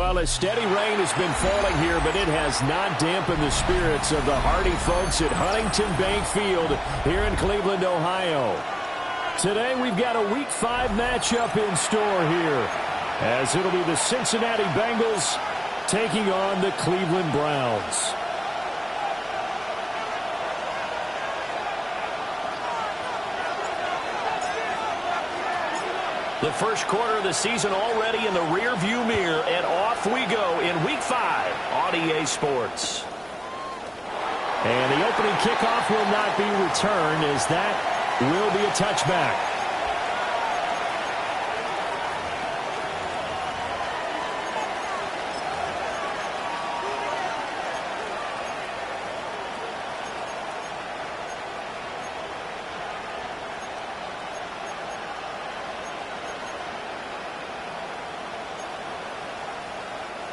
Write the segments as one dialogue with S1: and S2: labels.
S1: Well, a steady rain has been falling here, but it has not dampened the spirits of the hardy folks at Huntington Bank Field here in Cleveland, Ohio. Today we've got a Week 5 matchup in store here, as it'll be the Cincinnati Bengals taking on the Cleveland Browns.
S2: The first quarter of the season already in the rearview mirror, and off we go in Week 5 on EA Sports.
S1: And the opening kickoff will not be returned, as that will be a touchback.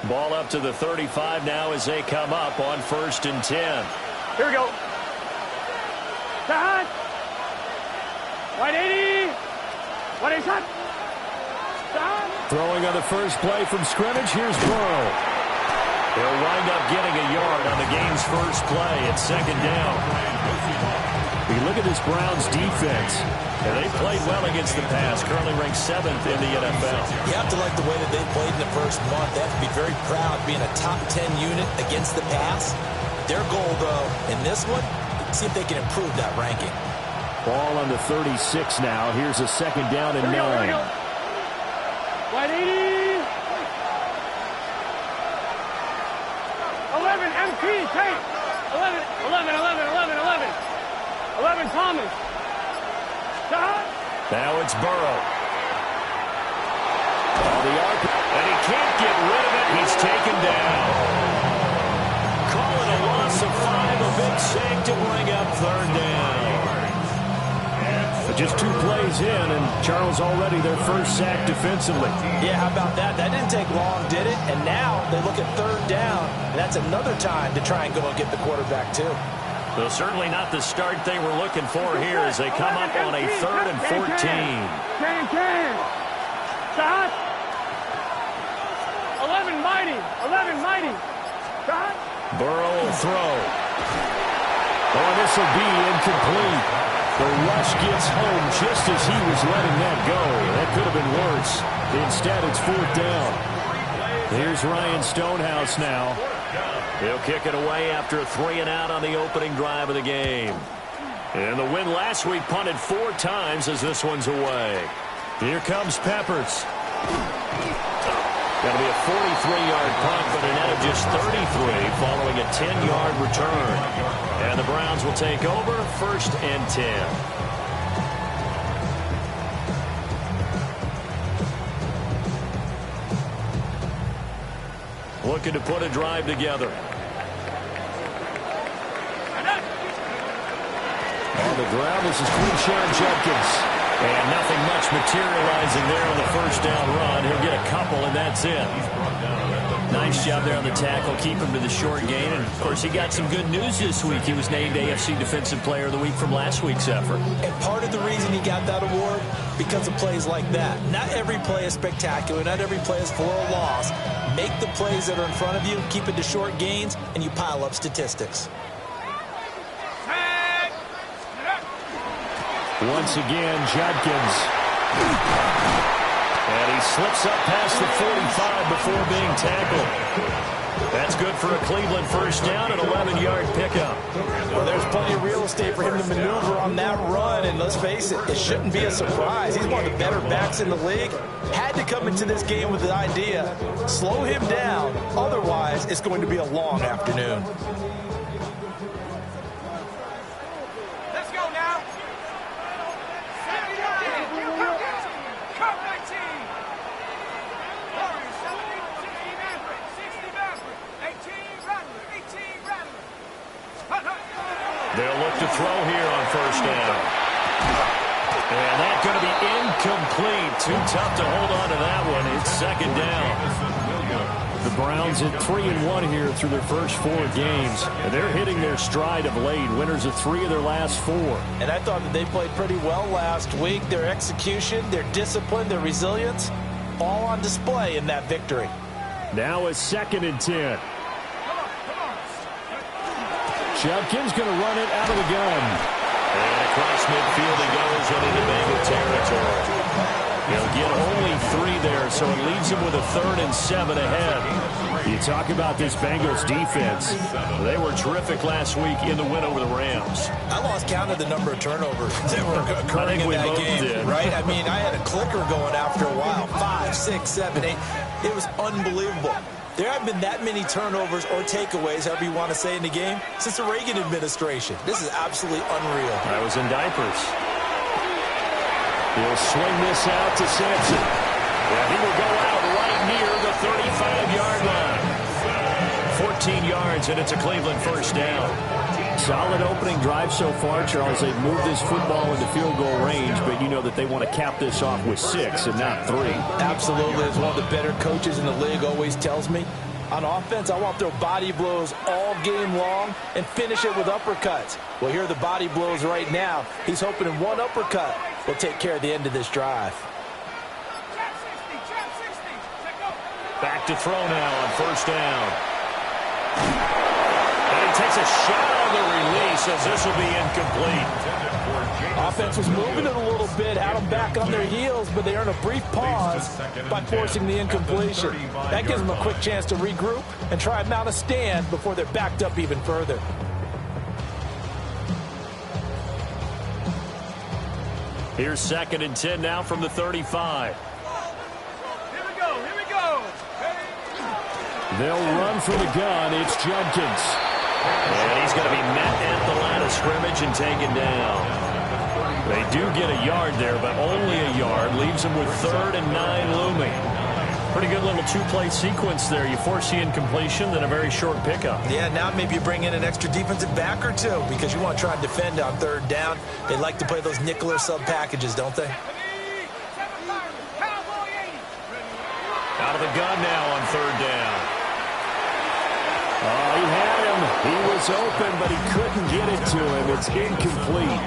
S1: Ball up to the 35 now as they come up on 1st and 10.
S3: Here we go. Shot. 180. 180 shot. Shot.
S1: Throwing on the first play from scrimmage. Here's Burrow. They'll wind up getting a yard on the game's first play at 2nd down. We look at this Browns defense. And they played well against the pass, currently ranked 7th in the NFL.
S4: You have to like the way that they played in the first month. They have to be very proud being a top 10 unit against the pass. Their goal, though, in this one, see if they can improve that ranking.
S1: Ball on the 36 now. Here's a 2nd down and 9.
S3: 180. 11 MP, Tate. 11, 11 Thomas.
S1: Now it's Burrow. The arc, and he can't get rid of it. He's taken down. Call it a loss of 5. A big sack to bring up 3rd down. But just 2 plays in, and Charles already their first sack defensively.
S4: Yeah, how about that? That didn't take long, did it? And now they look at 3rd down, and that's another time to try and go and get the quarterback, too.
S2: Well, certainly not the start they were looking for here as they come up on a 3rd and 14.
S3: Shot. 11 mighty. Shot.
S1: Burrow will throw. Oh, this will be incomplete. The rush gets home just as he was letting that go. That could have been worse. Instead, it's 4th down. Here's Ryan Stonehouse now. He'll kick it away after a 3-and-out on the opening drive of the game. And the win last week punted 4 times as this one's away. Here comes Peppers. Going to be a 43-yard punt, but a net of just 33 following a 10-yard return. And the Browns will take over 1st and 10. Looking to put a drive together. On the ground, this is Quinshon Judkins. And nothing much materializing there on the first down run. He'll get a couple, and that's it. Nice job there on the tackle. Keep him to the short gain. And, of course, he got some good news this week. He was named AFC Defensive Player of the Week from last week's effort.
S4: And part of the reason he got that award, because of plays like that. Not every play is spectacular. Not every play is for a loss. Make the plays that are in front of you, keep it to short gains, and you pile up statistics.
S1: Once again, Judkins. And he slips up past the 45 before being tackled. That's good for a Cleveland first down, an 11-yard pickup.
S4: Well, there's plenty of real estate for him to maneuver on that run, and let's face it, it shouldn't be a surprise. He's one of the better backs in the league. Had to come into this game with the idea, slow him down, otherwise it's going to be a long afternoon.
S1: They'll look to throw here on first down. And that's going to be incomplete. Too tough to hold on to that one. It's 2nd down. The Browns at 3-1 here through their first 4 games. And they're hitting their stride of late. Winners of 3 of their last 4.
S4: And I thought that they played pretty well last week. Their execution, their discipline, their resilience, all on display in that victory.
S1: Now a 2nd and 10. Judkins going to run it out of the gun.
S2: And across midfield he goes into Bengal territory. He'll get only 3 there, so it leaves him with a 3rd and 7 ahead.
S1: You talk about this Bengals defense.
S2: They were terrific last week in the win over the Rams.
S4: I lost count of the number of turnovers that were occurring in that game, right? I mean, I had a clicker going after a while. 5, 6, 7, 8. It was unbelievable. There haven't been that many turnovers or takeaways, however you want to say, in the game since the Reagan administration. This is absolutely unreal.
S2: I was in diapers.
S1: He'll swing this out to Sampson.
S2: Yeah, he will go out right near the 35-yard line. 14 yards, and it's a Cleveland first down.
S1: Solid opening drive so far, Charles. They've moved this football into field goal range, but you know that they want to cap this off with 6 and not 3.
S4: Absolutely. As one of the better coaches in the league always tells me, on offense, I want to throw body blows all game long and finish it with uppercuts. Well, here are the body blows right now. He's hoping in one uppercut will take care of the end of this drive.
S2: Back to throw now on first down. And he takes a shot on the release as this will be incomplete.
S4: Offense was moving it a little bit, had them back on their heels, but they earn a brief pause by forcing the incompletion. That gives them a quick chance to regroup and try and mount a stand before they're backed up even further.
S2: Here's 2nd and 10 now from the 35.
S3: Here we go.
S1: They'll run from the gun. It's Judkins.
S2: And he's going to be met at the line of scrimmage and taken down. They do get a yard there, but only a yard. Leaves them with 3rd and 9 looming. Pretty good little 2-play sequence there. You force the incompletion, then a very short pickup.
S4: Yeah, now maybe you bring in an extra defensive back or 2 because you want to try and defend on 3rd down. They like to play those nickel or sub packages, don't they?
S2: Out of the gun now on 3rd down.
S1: Oh, he had him. He was open, but he couldn't get it to him. It's incomplete.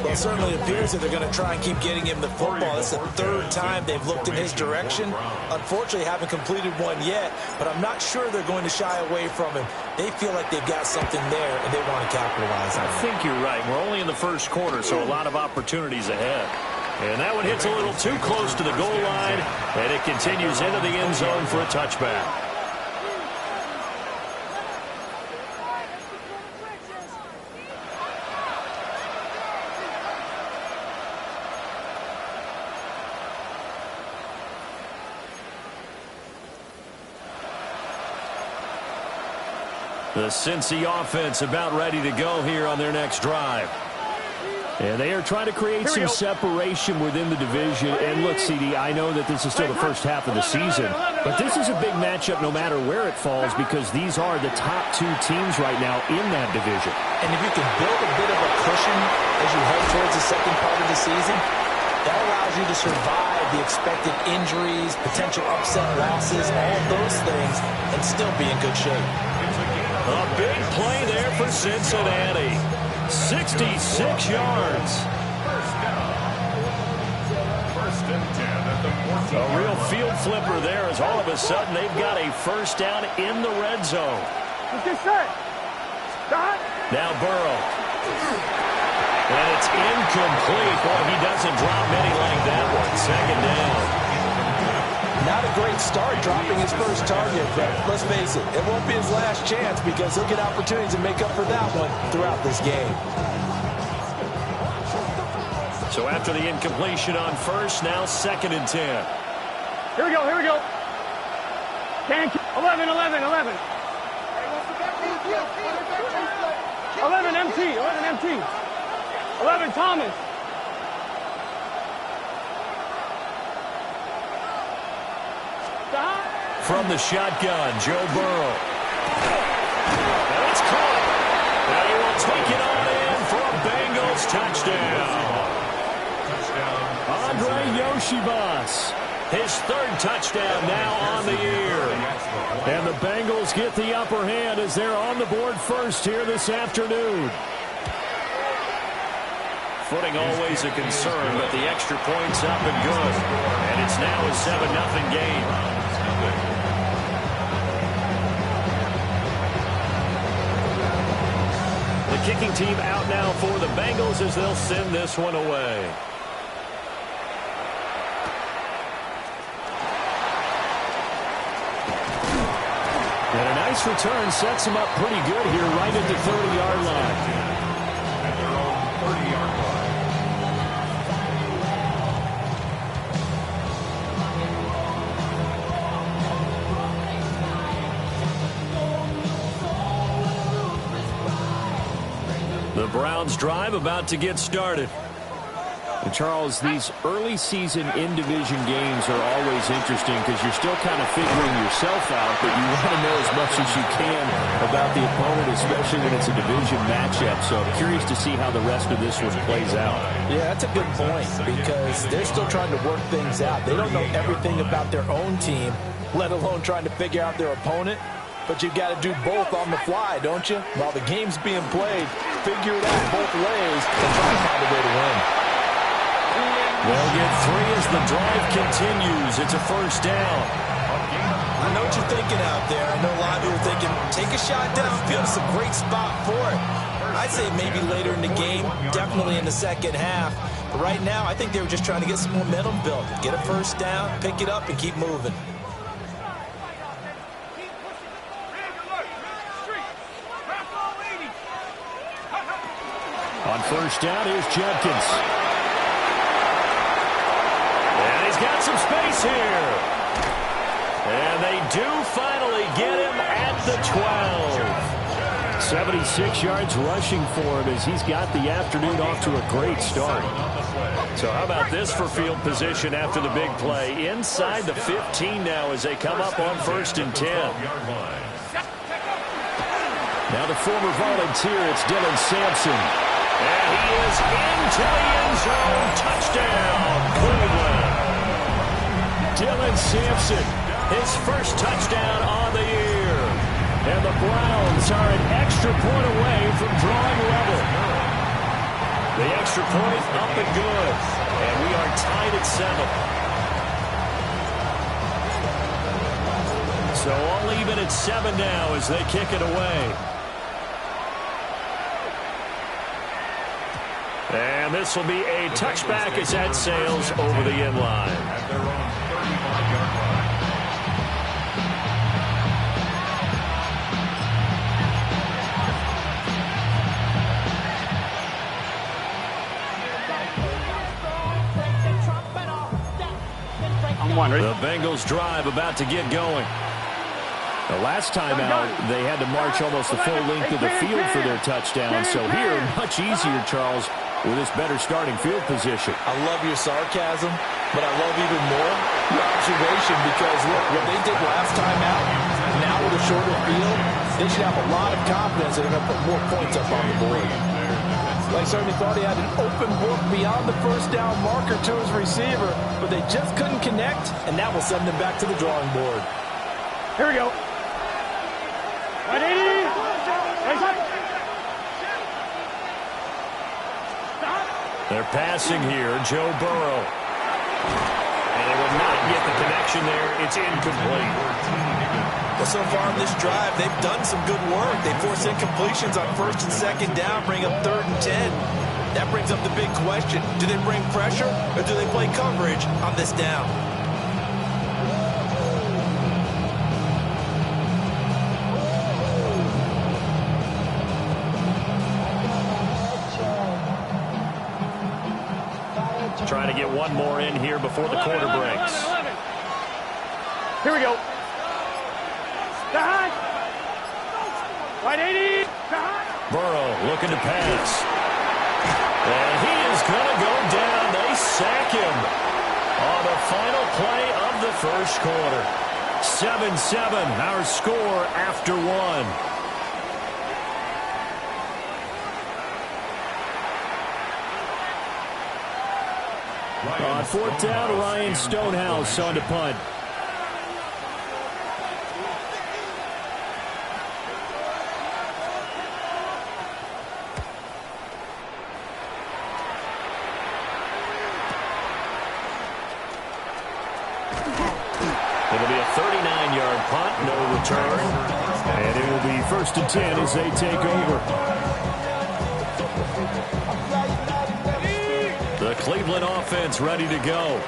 S4: Well, it certainly appears that they're going to try and keep getting him the football. It's the 3rd time they've looked in his direction. Unfortunately, haven't completed one yet, but I'm not sure they're going to shy away from him. They feel like they've got something there, and they want to capitalize on it.
S2: I think you're right. We're only in the first quarter, so a lot of opportunities ahead. And that one hits a little too close to the goal line, and it continues into the end zone for a touchback. The Cincy offense about ready to go here on their next drive.
S1: And they are trying to create some separation within the division. And look, CD, I know that this is still the first half of the season, but this is a big matchup no matter where it falls because these are the top 2 teams right now in that division.
S4: And if you can build a bit of a cushion as you head towards the second part of the season, that allows you to survive the expected injuries, potential upset losses, all of those things, and still be in good shape.
S2: A big play there for Cincinnati. 66 yards. A real field flipper there as all of a sudden they've got a first down in the red zone.
S3: Let's get set. Stop.
S2: Now Burrow. And it's incomplete. Boy, he doesn't drop many like that one. 2nd down.
S4: Not a great start dropping his first target, but let's face it, it won't be his last chance because he'll get opportunities to make up for that one throughout this game.
S2: So after the incompletion on first, now 2nd and 10.
S3: Here we go. 11. 11 MT. 11 Thomas.
S2: From the shotgun, Joe Burrow. And it's caught. Now he will take it on in for a Bengals touchdown.
S1: Andre Yoshibas.
S2: His 3rd touchdown now on the year.
S1: And the Bengals get the upper hand as they're on the board first here this afternoon.
S2: Footing always a concern, but the extra point's up and good. And it's now a 7-0 game. kicking team out now for the Bengals as they'll send this one away.
S1: And a nice return sets him up pretty good here right at the 30-yard line.
S5: At their own 30-yard line.
S2: The Browns drive about to get started.
S1: And Charles, these early season in-division games are always interesting because you're still kind of figuring yourself out, but you want to know as much as you can about the opponent, especially when it's a division matchup. So I'm curious to see how the rest of this one plays out.
S4: Yeah, that's a good point because they're still trying to work things out. They don't know everything about their own team, let alone trying to figure out their opponent. But you've got to do both on the fly, don't you? While the game's being played, figure it out both ways and try to find a way to win.
S2: They'll get 3 as the drive continues. It's a first down.
S4: I know what you're thinking out there. I know a lot of you are thinking, take a shot downfield. It's a great spot for it. I'd say maybe later in the game, definitely in the second half. But right now, I think they were just trying to get some momentum built. Get a first down, pick it up, and keep moving.
S1: On first down, here's Judkins.
S2: And he's got some space here. And they do finally get him at the 12.
S1: 76 yards rushing for him as he's got the afternoon off to a great start.
S2: So how about this for field position after the big play? Inside the 15 now as they come up on first and 10.
S1: Now the former volunteer, it's Dylan Sampson.
S2: And he is into the end zone. Touchdown, Cleveland.
S1: Dylan Sampson,
S2: his first touchdown on the year.
S1: And the Browns are an extra point away from drawing level.
S2: The extra point up and good. And we are tied at 7. So all even at 7 now as they kick it away. And this will be a touchback as that sails over the end line.
S5: At their own 35-yard line.
S2: The Bengals drive about to get going.
S1: The last time out, they had to march almost the full length of the field for their touchdown. So here, much easier, Charles, with this better starting field position.
S4: I love your sarcasm, but I love even more your observation because, look, what they did last time out, now with a shorter field, they should have a lot of confidence that they're going to put more points up on the board. They certainly thought he had an open book beyond the first down marker to his receiver, but they just couldn't connect, and that will send them back to the drawing board.
S3: Here we go. 180. Raise up.
S2: They're passing here, Joe Burrow. And they will not get the connection there. It's incomplete.
S4: Well, so far in this drive, they've done some good work. They force incompletions on first and second down, bring up 3rd and 10. That brings up the big question. Do they bring pressure or do they play coverage on this down?
S2: Trying to get one more in here before the quarter breaks.
S3: 11. Here we go. Behind. 180. Behind.
S2: Burrow looking to pass. And he is going to go down. They sack him on the final play of the first quarter. 7-7, our score after 1.
S1: On 4th down, Ryan Stonehouse on to punt.
S2: It'll be a 39-yard punt, no return.
S1: And it will be 1st and 10 as they take over.
S2: Cleveland offense ready to go.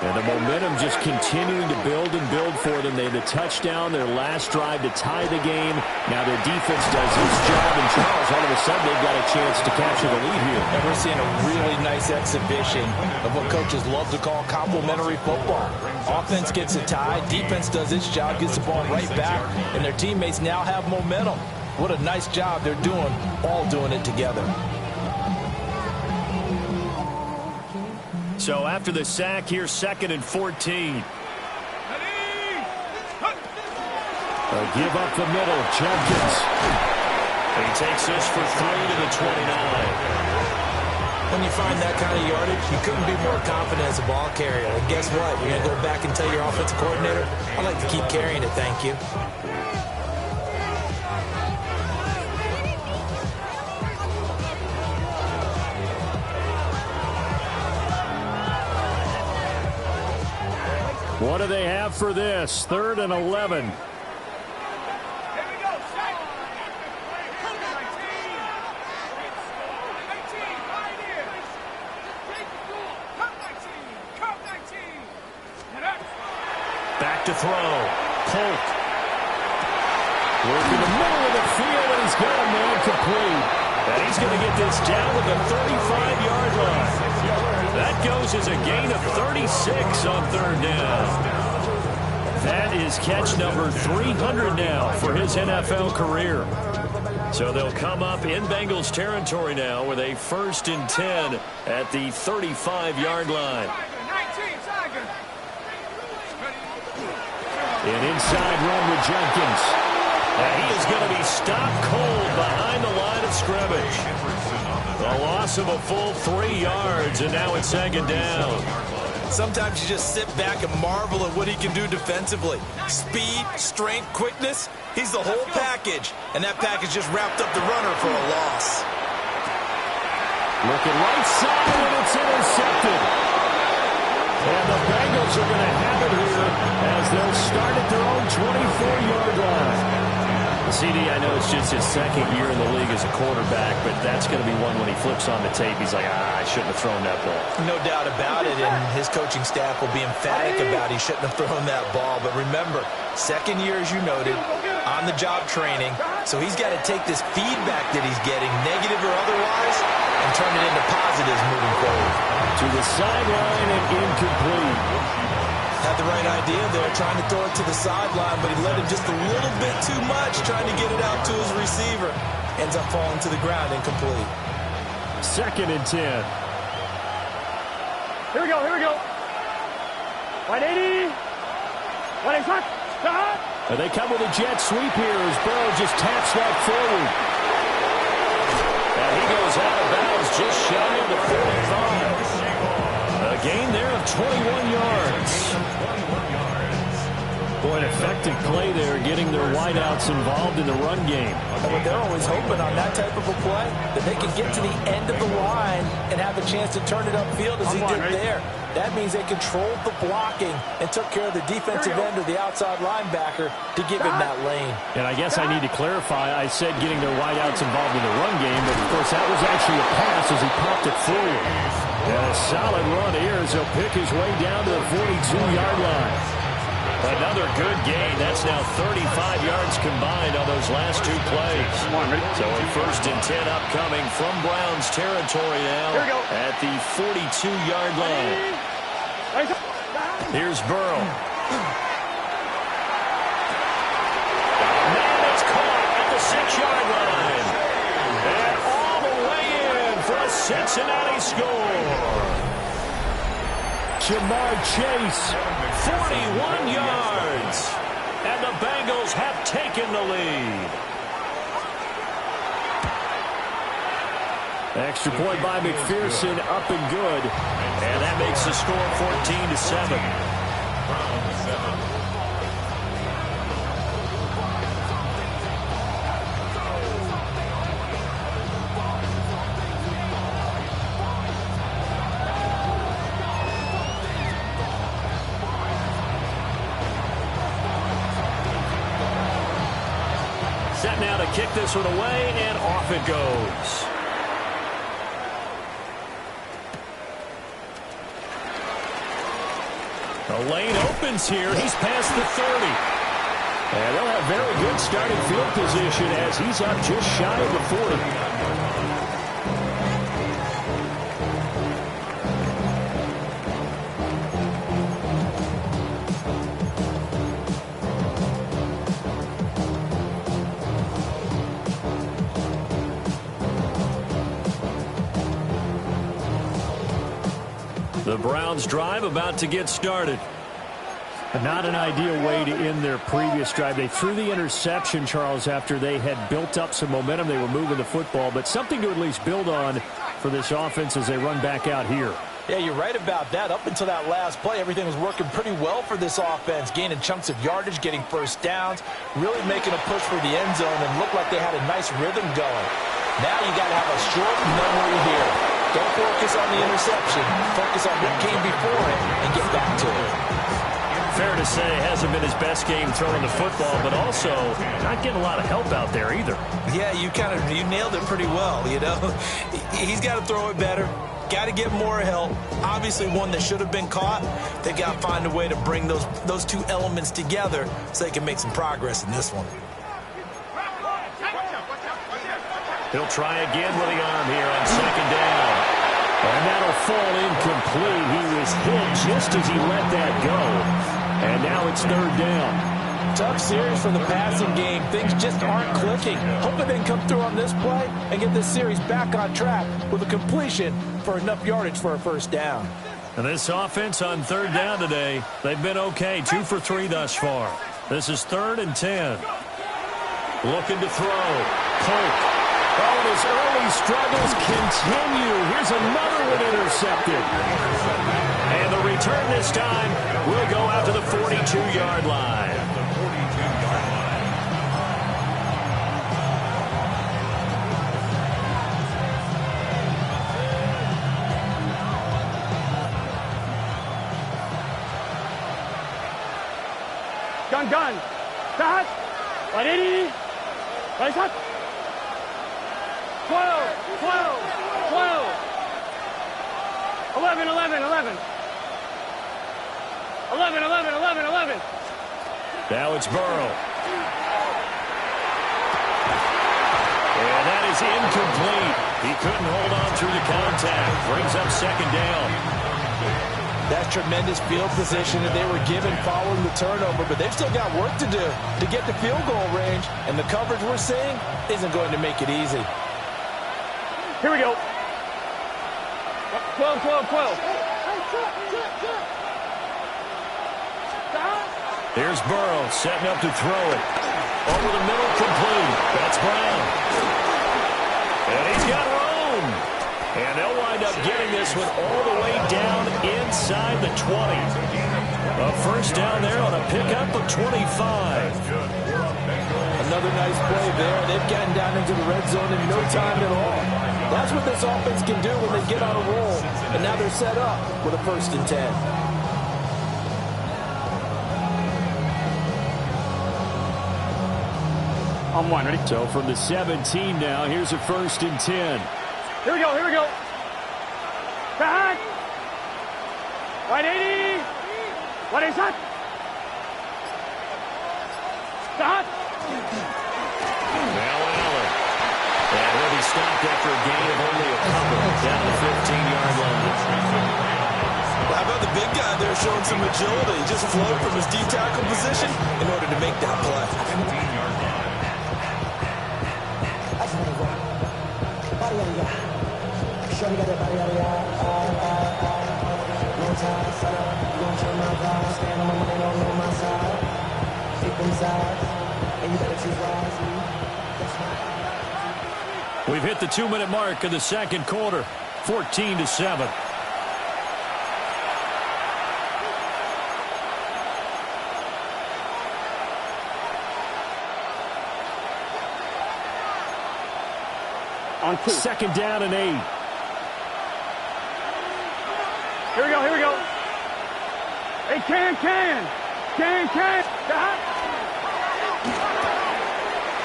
S2: And the momentum just continuing to build and build for them. They had the touchdown, their last drive to tie the game. Now their defense does its job, and Charles, all of a sudden, they've got a chance to capture the lead here.
S4: And we're seeing a really nice exhibition of what coaches love to call complementary football. Offense gets a tie, defense does its job, gets the ball right back, and their teammates now have momentum. What a nice job they're doing, all doing it together.
S2: So after the sack, here's 2nd and 14.
S1: A give up the middle, Jenkins.
S2: He takes this for 3 to the 29.
S4: When you find that kind of yardage, you couldn't be more confident as a ball carrier. And guess what? You're going to go back and tell your offensive coordinator, I like to keep carrying it, thank you.
S1: What do they have for this? 3rd and 11.
S2: Back to throw. Colt.
S1: Working the middle of the field, and he's got a man complete.
S2: And he's going to get this down to the 35-yard line. That goes as a gain of 36 on 3rd down. That is catch number 300 now for his NFL career. So they'll come up in Bengals territory now with a 1st and 10 at the 35-yard line.
S1: An inside run with Jenkins.
S2: And he is going to be stopped cold behind the line of scrimmage. A loss of a full 3 yards, and now it's 2nd down.
S4: Sometimes you just sit back and marvel at what he can do defensively. Speed, strength, quickness, he's the whole package. And that package just wrapped up the runner for a loss.
S1: Looking right side, and it's intercepted. And the Bengals are going to have it here as they'll start at their own 24-yard line.
S2: CD, I know it's just his 2nd year in the league as a quarterback, but that's going to be one when he flips on the tape. He's like, I shouldn't have thrown that ball.
S4: No doubt about it, and his coaching staff will be emphatic about he shouldn't have thrown that ball. But remember, 2nd year, as you noted, on-the-job training, so he's got to take this feedback that he's getting, negative or otherwise, and turn it into positives moving forward.
S1: To the sideline and incomplete.
S4: Had the right idea there, trying to throw it to the sideline, but he let him just a little bit too much, trying to get it out to his receiver. Ends up falling to the ground, incomplete.
S1: 2nd and 10.
S3: Here we go, here we go. 180. 180.
S1: And they come with a jet sweep here as Burrow just taps that forward.
S2: And he goes out of bounds just shy of the 45. A gain there of 21 yards.
S1: Boy, an effective play there, getting their wideouts involved in the run game.
S4: But they're always hoping on that type of a play that they can get to the end of the line and have a chance to turn it upfield as he did there. That means they controlled the blocking and took care of the defensive end or the outside linebacker to give him that lane.
S1: And I guess I need to clarify, I said getting their wideouts involved in the run game, but of course that was actually a pass as he popped it forward. And a solid run here as he'll pick his way down to the 42-yard line.
S2: Another good gain. That's now 35 yards combined on those last 2 plays. So a 1st and 10 upcoming from Browns territory now at the 42-yard line. Here's Burrow. Now it's caught at the 6-yard line. And all the way in for a Cincinnati score.
S1: Jamar Chase,
S2: 41 yards. And the Bengals have taken the lead.
S1: extra point by McPherson, up and good.
S2: And that makes the score 14-7. Set now to kick this one away, and off it goes. The lane opens here. He's past the 30.
S1: And they'll have very good starting field position as he's up just shy of the 40.
S2: The Browns drive about to get started.
S1: Not an ideal way to end their previous drive. They threw the interception, Charles, after they had built up some momentum. They were moving the football, but something to at least build on for this offense as they run back out here.
S4: Yeah, you're right about that. Up until that last play, everything was working pretty well for this offense, gaining chunks of yardage, getting first downs, really making a push for the end zone, and looked like they had a nice rhythm going. Now you got to have a short memory here. Don't focus on the interception. Focus on what came before it and get back to it.
S2: Fair to say, it hasn't been his best game throwing the football, but also not getting a lot of help out there either.
S4: Yeah, you nailed it pretty well, you know. He's got to throw it better. Got to get more help. Obviously, one that should have been caught. They got to find a way to bring those two elements together so they can make some progress in this one.
S2: He'll try again with the arm here on second down.
S1: And that'll fall incomplete. He was hit just as he let that go. And now it's third down.
S4: Tough series for the passing game. Things just aren't clicking. Hoping they can come through on this play and get this series back on track with a completion for enough yardage for a first down.
S2: And this offense on third down today, they've been okay. 2 for 3 thus far. This is 3rd and 10. Looking to throw. Polk.
S1: Oh, and his early struggles continue. Here's another one intercepted.
S2: And the return this time will go out to the 42-yard line.
S3: Gun. Start. 180. Right shot. 12. 11. 11.
S2: Now it's Burrow. And that is incomplete. He couldn't hold on through the contact. Brings up second down.
S4: That's tremendous field position that they were given following the turnover, but they've still got work to do to get to field goal range, and the coverage we're seeing isn't going to make it easy.
S3: Here we go. 12.
S2: Here's Burrow setting up to throw it. Over the middle, complete. That's Brown. And he's got room. And they'll wind up getting this one all the way down inside the 20. A first down there on a pickup of 25.
S4: Another nice play there. They've gotten down into the red zone in no time at all. That's what this offense can do when they get on a roll. And now they're set up with a 1st and 10.
S3: On one, ready?
S1: So from the 17 now, here's a 1st and 10.
S3: Here we go. Back. 180. What is that? Start.
S2: Now Allen. And he'll be stopped after a gain of only a couple down the 15-yard line.
S4: How about the big guy there showing some agility? Just float from his D-tackle position in order to make that play.
S5: 15-yard line.
S2: We've hit the 2-minute mark of the second quarter. 14-7.
S3: On 2.
S1: 2nd down and 8.
S3: Here we go. Hey, can.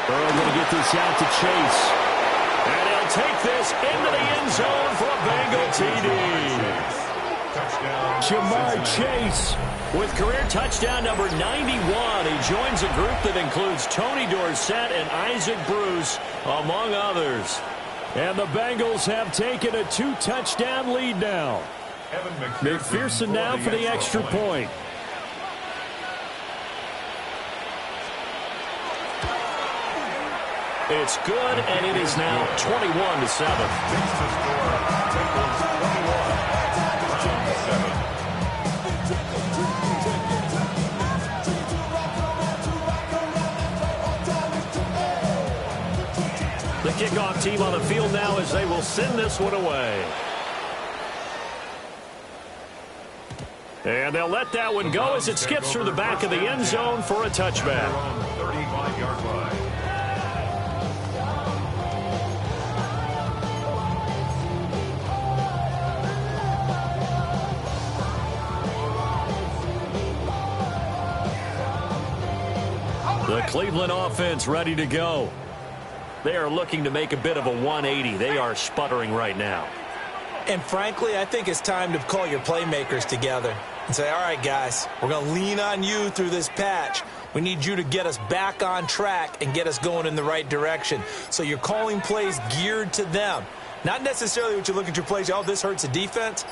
S1: Burrow going to get this out to Chase.
S2: And he'll take this into the end zone for a Bengal TD.
S5: Touchdown.
S1: Jamar Chase.
S2: With career touchdown number 91, he joins a group that includes Tony Dorsett and Isaac Bruce, among others.
S1: And the Bengals have taken a 2-touchdown lead now.
S5: Evan
S1: McPherson now for the extra point.
S2: It's good, and it is now 21-7.
S5: Takes the score. Bengals 21. Browns 7.
S2: The kickoff team on the field now as they will send this one away. And they'll let that one go as it skips through the back of the end zone for a touchback.
S5: 35-yard line.
S2: The Cleveland offense ready to go. They are looking to make a bit of a 180. They are sputtering right now.
S4: And frankly, I think it's time to call your playmakers together and say, all right, guys, we're going to lean on you through this patch. We need you to get us back on track and get us going in the right direction. So you're calling plays geared to them. Not necessarily what you look at your plays, oh, this hurts the defense.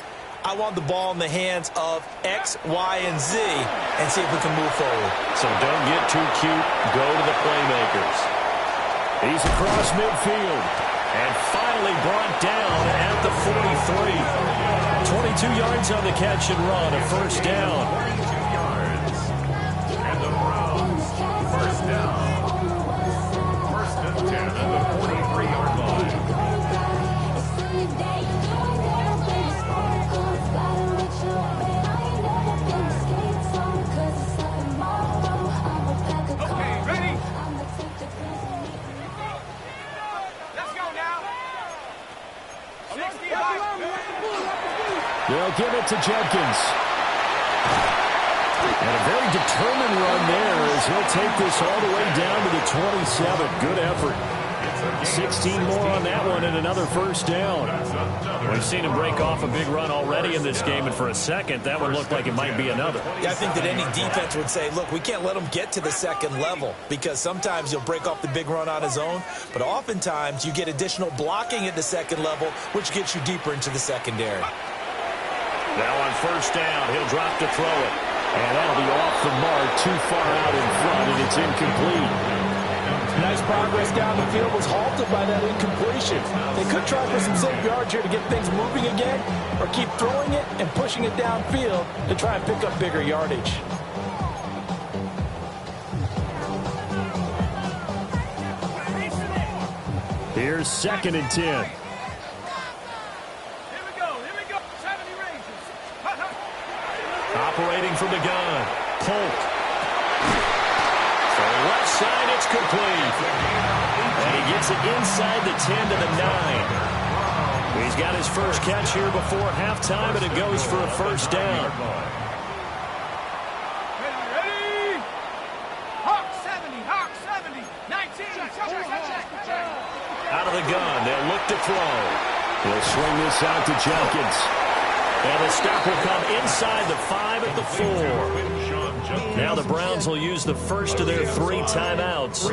S4: I want the ball in the hands of X, Y, and Z and see if we can move forward.
S2: So don't get too cute. Go to the playmakers.
S1: He's across midfield.
S2: And finally brought down at the 43. 22 yards on the catch and run, a first down.
S5: 22 yards. And the Browns, first down. First and 10 at the 43-yard line.
S3: Okay, ready? Let's go now. 60
S1: They'll give it to Jenkins. And a very determined run there as he'll take this all the way down to the 27. Good effort. 16 more on that one and another first down.
S2: We've seen him break off a big run already in this game, and for a second, that one looked like it might be another.
S4: Yeah, I think that any defense would say, look, we can't let him get to the second level because sometimes he'll break off the big run on his own, but oftentimes you get additional blocking at the second level, which gets you deeper into the secondary.
S2: Now on first down, he'll drop to throw it.
S1: And that'll be off the mark, too far out in front, and it's incomplete.
S4: Nice progress down the field was halted by that incompletion. They could try for some safe yards here to get things moving again, or keep throwing it and pushing it downfield to try and pick up bigger yardage.
S1: Here's 2nd and 10.
S3: Here we go. 70 ranges.
S2: Operating from the gun. Polk. For the left side, it's complete. And he gets it inside the 10 to the 9. He's got his first catch here before halftime, and it goes for a first down.
S3: Ready? Hawk 70. 19. Check.
S2: Out of the gun, they'll look to throw.
S1: He'll swing this out to Jenkins.
S2: And the stop will come inside the 5 at the 4. Now the Browns will use the first of their 3 timeouts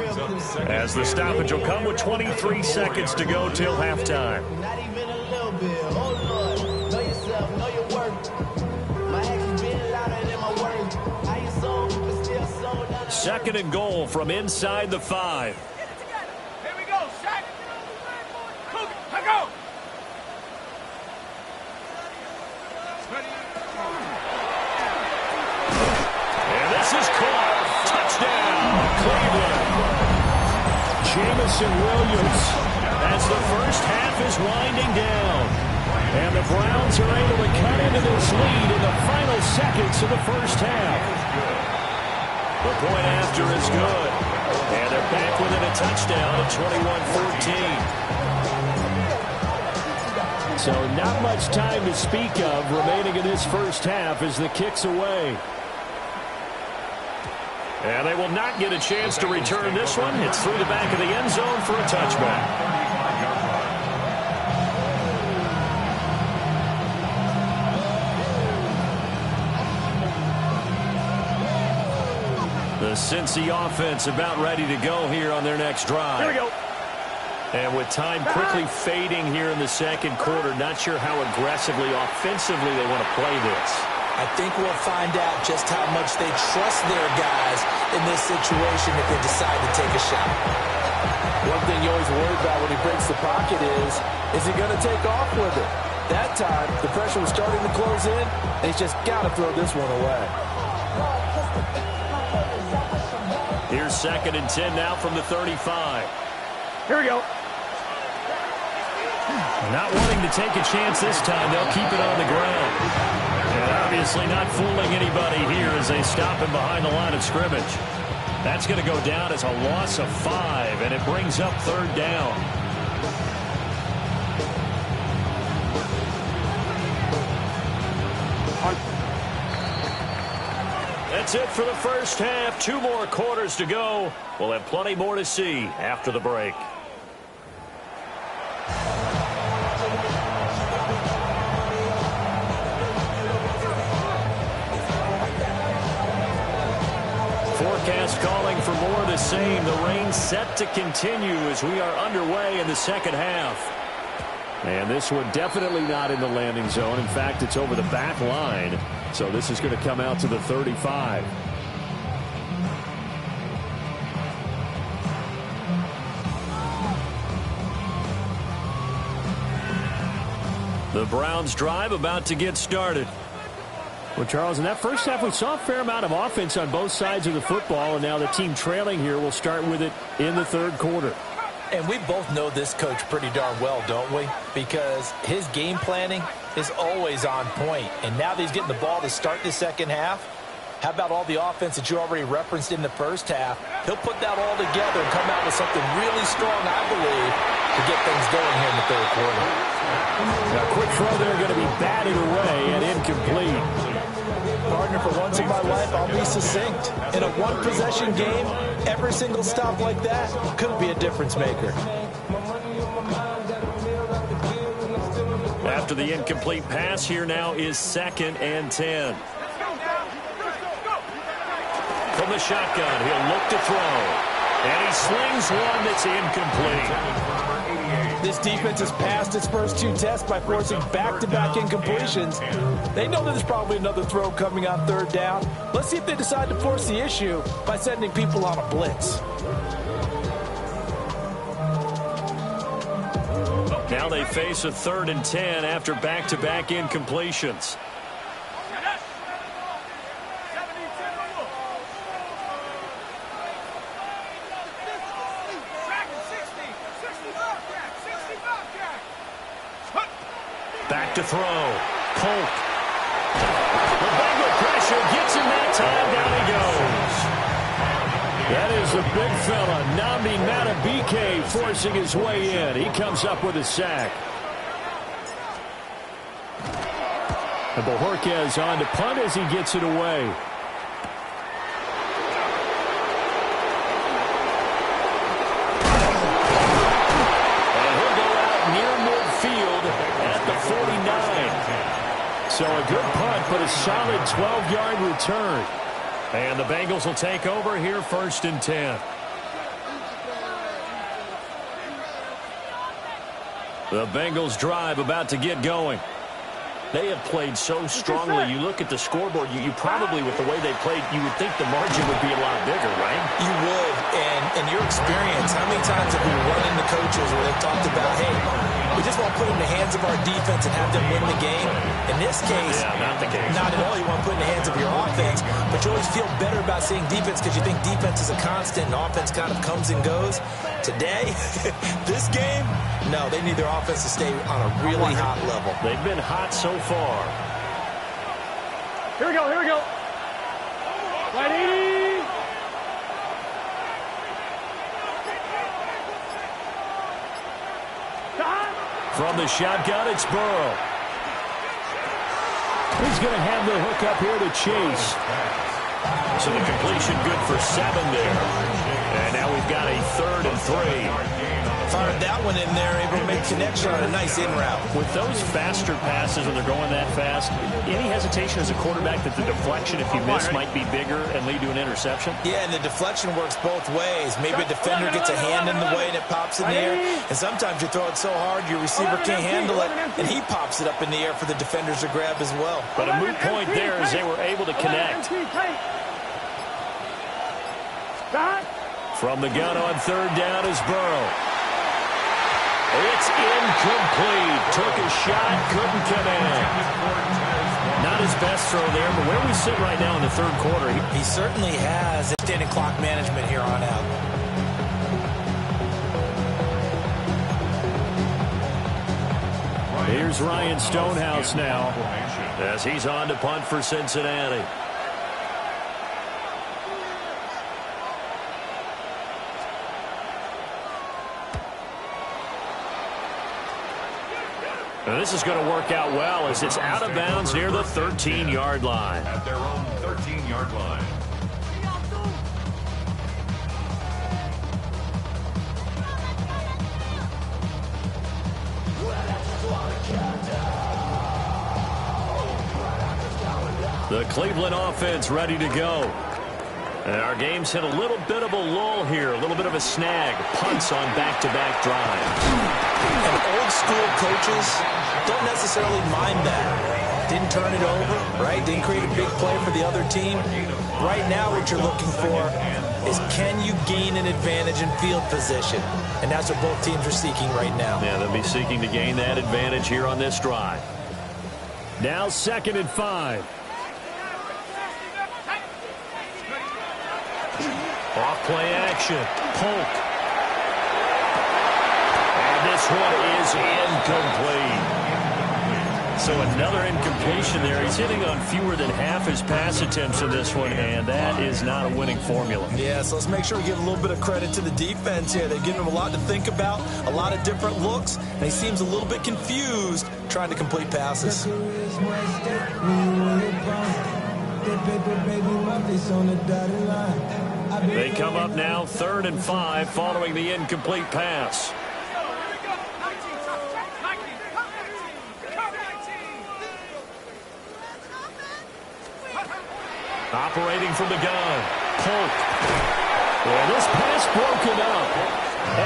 S2: as the stoppage will come with 23 seconds to go till halftime.
S6: Not even a little bit. Oh, Lord. Know yourself. Know your worth. My actions been louder than my words. How you sold, but still sold out.
S2: 2nd and goal from inside the 5.
S3: Here we go. Shaq. Cougar. Go.
S2: And this is caught. Touchdown, Cleveland.
S1: Jamison Williams.
S2: As the first half is winding down. And the Browns are able to cut into this lead in the final seconds of the first half. The point after is good. And they're back within a touchdown at 21-14.
S1: So not much time to speak of remaining in this first half as the kick's away.
S2: And they will not get a chance to return this one. It's through the back of the end zone for a touchback. The Cincy offense about ready to go here on their next drive.
S3: Here we go.
S2: And with time quickly fading here in the second quarter, not sure how aggressively, offensively they want to play this.
S4: I think we'll find out just how much they trust their guys in this situation if they decide to take a shot. One thing you always worry about when he breaks the pocket is he going to take off with it? That time, the pressure was starting to close in, and he's just got to throw this one away.
S2: Here's 2nd and 10 now from the 35.
S3: Here we go.
S2: Not wanting to take a chance this time, they'll keep it on the ground. And obviously not fooling anybody here as they stop him behind the line of scrimmage. That's going to go down as a loss of 5, and it brings up 3rd down. That's it for the first half. 2 more quarters to go. We'll have plenty more to see after the break. Forecast calling for more of the same. The rain set to continue as we are underway in the second half. And this one definitely not in the landing zone. In fact, it's over the back line. So this is going to come out to the 35. The Browns drive about to get started. Well, Charles, in that first half, we saw a fair amount of offense on both sides of the football, and now the team trailing here will start with it in the 3rd quarter.
S4: And we both know this coach pretty darn well, don't we? Because his game planning is always on point. And now that he's getting the ball to start the second half, how about all the offense that you already referenced in the first half? He'll put that all together and come out with something really strong, I believe, to get things going here in the 3rd quarter.
S2: Now, quick throw there going to be batted away and incomplete.
S4: Partner, for once in my life, I'll be succinct. In a one-possession game, every single stop like that could be a difference maker.
S2: After the incomplete pass, here now is 2nd and 10. From the shotgun, he'll look to throw. And he slings one that's incomplete.
S4: This defense has passed its first 2 tests by forcing back-to-back incompletions. They know that there's probably another throw coming on 3rd down. Let's see if they decide to force the issue by sending people on a blitz.
S2: Now they face a 3rd and 10 after back-to-back incompletions. Back to throw. Polk. The Bengal pressure gets him that time. Down he goes. That is the big fella, Nnamdi Madubuike, forcing his way in. He comes up with a sack. And Bojorquez on to punt as he gets it away. So a good punt, but a solid 12-yard return. And the Bengals will take over here 1st and 10. The Bengals drive about to get going. They have played so strongly. You look at the scoreboard, you probably, with the way they played, you would think the margin would be a lot bigger, right?
S4: You would. And in your experience, how many times have we run into coaches where they've talked about, hey, we just want to put it in the hands of our defense and have them win the game? In this case,
S2: not the case.
S4: Not at all. You want to put it in the hands of your offense, but you always feel better about seeing defense because you think defense is a constant and offense kind of comes and goes. Today, this game, no, they need their offense to stay on a really hot level.
S2: They've been hot so far.
S3: Here we go, here we go. Right, 80.
S2: From the shotgun, it's Burrow. He's going to have the hook up here to Chase. So the completion good for 7 there. And now we've got a 3rd and 3.
S4: Fired that one in there, able to make connection on a nice in route.
S2: With those faster passes when they're going that fast, any hesitation as a quarterback that the deflection, if you miss, might be bigger and lead to an interception?
S4: Yeah, and the deflection works both ways. Maybe a defender gets a hand in the way and it pops in the air. And sometimes you throw it so hard your receiver can't handle it, and he pops it up in the air for the defenders to grab as well.
S2: But a moot point there as they were able to connect. From the gun on third down is Burrow. It's incomplete. Took a shot, couldn't connect. Not his best throw there, but where we sit right now in the third quarter.
S4: He certainly has standing clock management here on out.
S2: Here's Ryan Stonehouse now as he's on to punt for Cincinnati. And this is going to work out well as it's out of bounds near the 13-yard line.
S5: At their own 13-yard line.
S2: The Cleveland offense ready to go. And our game's hit a little bit of a lull here, a little bit of a snag. Punts on back-to-back drives.
S4: And old school coaches don't necessarily mind that. Didn't turn it over, right? Didn't create a big play for the other team. Right now what you're looking for is can you gain an advantage in field position? And that's what both teams are seeking right now.
S2: Yeah, they'll be seeking to gain that advantage here on this drive. Now 2nd and 5. Off-play action. Polk. And this one is incomplete. So another incompletion there. He's hitting on fewer than half his pass attempts in this one, and that is not a winning formula.
S4: Yeah, so let's make sure we give a little bit of credit to the defense here. They've given him a lot to think about, a lot of different looks, and he seems a little bit confused trying to complete passes.
S2: They come up now 3rd and 5 following the incomplete pass. Operating from the gun, Polk. Well, this pass broken up.